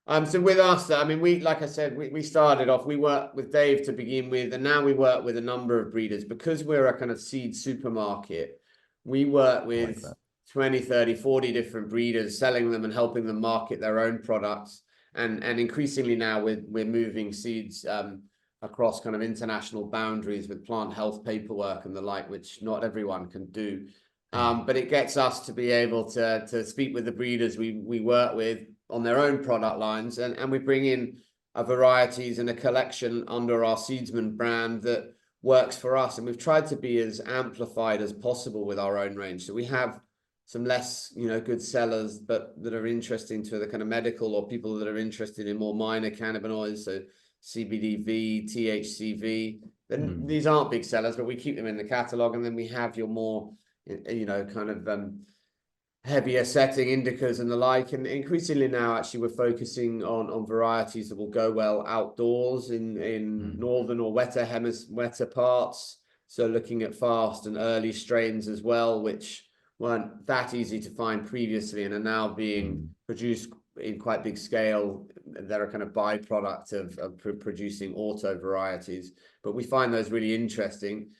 So with us, I mean, like I said, we started off, we worked with Dave to begin with, and now we work with a number of breeders because we're a kind of seed supermarket. We work I like with that. 20, 30, 40 different breeders, selling them and helping them market their own products. And increasingly now we're moving seeds across kind of international boundaries with plant health paperwork and the like, which not everyone can do. But it gets us to be able to speak with the breeders we work with on their own product lines, and we bring in varieties and a collection under our Seedsman brand that works for us. And we've tried to be as amplified as possible with our own range. So we have some less, good sellers, but that are interesting to the kind of medical or people that are interested in more minor cannabinoids, so CBDV, THCV. Then these aren't big sellers, but we keep them in the catalog. And then we have your more, kind of heavier setting indicas and the like. And increasingly now, actually, we're focusing on varieties that will go well outdoors in northern or wetter parts. So looking at fast and early strains as well, which weren't that easy to find previously and are now being produced in quite big scale. They're a kind of byproduct of producing auto varieties, but we find those really interesting.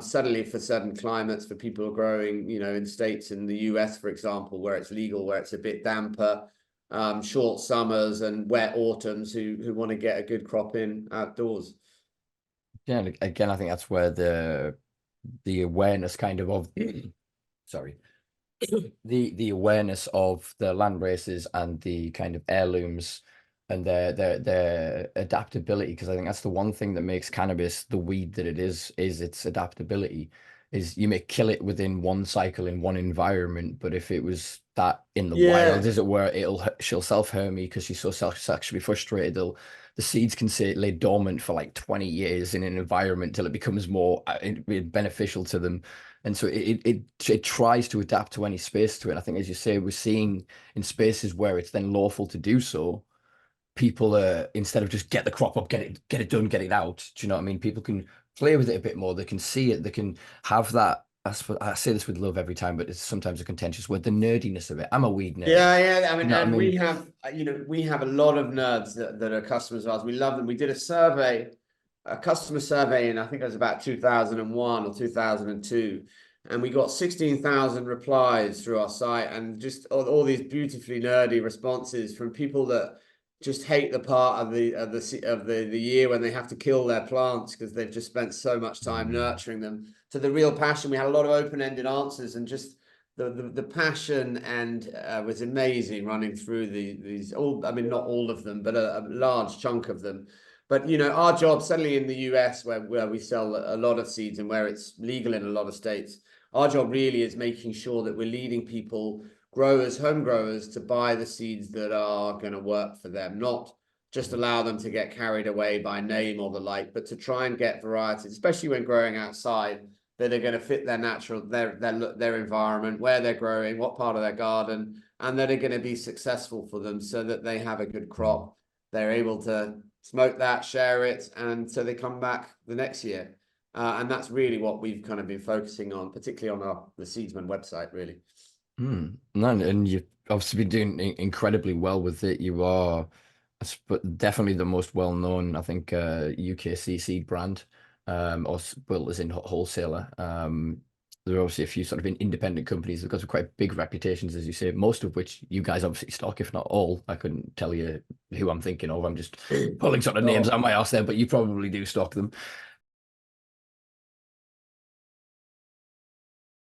Suddenly for certain climates, for people who are growing, in states in the US, for example, where it's legal, where it's a bit damper, short summers and wet autumns, who want to get a good crop in outdoors. Yeah, again, I think that's where the awareness kind of sorry, the awareness of the land races and the kind of heirlooms and their adaptability, because I think that's the one thing that makes cannabis the weed that it is its adaptability. Is you may kill it within one cycle in one environment, but if it was that in the wild, as it were, she'll self-harm me because she's so sexually frustrated. The seeds can lay dormant for like 20 years in an environment till it becomes more beneficial to them. And so it tries to adapt to any space to it. And I think, as you say, we're seeing in spaces where it's then lawful to do so, people instead of just get the crop up, get it done, get it out. Do you know what I mean? People can play with it a bit more. They can see it. They can have that. I say this with love every time, but it's sometimes a contentious word. The nerdiness of it. I'm a weed nerd. Yeah. I mean, You know what I mean? we have a lot of nerds that are customers of ours. We love them. We did a customer survey in, I think it was about 2001 or 2002. And we got 16,000 replies through our site, and just all these beautifully nerdy responses from people that just hate the part of the year when they have to kill their plants because they've just spent so much time nurturing them, to the real passion. We had a lot of open-ended answers, and just the passion and was amazing running through these all. I mean, not all of them, but a large chunk of them. But our job, certainly in the US, where we sell a lot of seeds and where it's legal in a lot of states, our job really is making sure that we're leading people, growers, home growers, to buy the seeds that are going to work for them, not just allow them to get carried away by name or the like, but to try and get varieties, especially when growing outside, that are going to fit their natural, their environment, where they're growing, what part of their garden, and that are going to be successful for them, so that they have a good crop. They're able to smoke that, share it, and so they come back the next year. And that's really what we've kind of been focusing on, particularly on the Seedsman website, really. No, and you've obviously been doing incredibly well with it. You are definitely the most well-known, I think, UKC seed brand, or well, as in wholesaler. There are obviously a few sort of independent companies that got quite big reputations, as you say, most of which you guys obviously stock, if not all. I couldn't tell you who I'm thinking of. I'm just pulling sort of names out my arse there, but you probably do stock them.